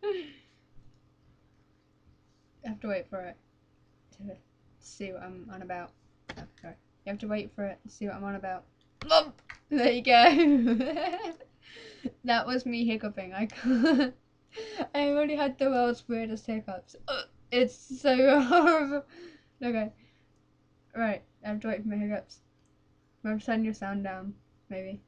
I have to wait for it to see what I'm on about. Oh, sorry. You have to wait for it to see what I'm on about. There you go. That was me hiccuping. I already had the world's weirdest hiccups. It's so horrible. Okay. Right. I have to wait for my hiccups. I'm gonna turn your sound down, maybe.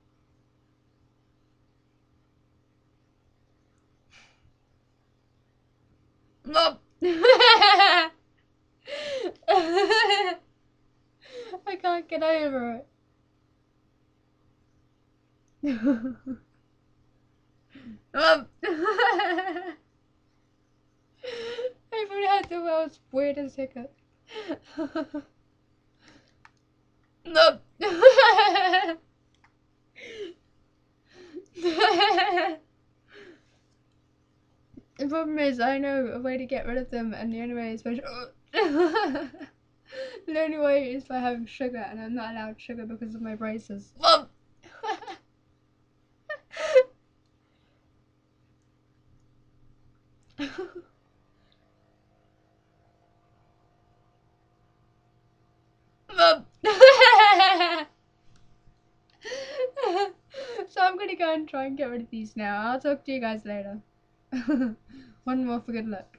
I can't get over it. I've already had the world's weirdest hiccup. No. The problem is, I know a way to get rid of them, and the only way is by the only way is by having sugar, and I'm not allowed sugar because of my braces. So I'm gonna go and try and get rid of these now. I'll talk to you guys later. One more for good luck.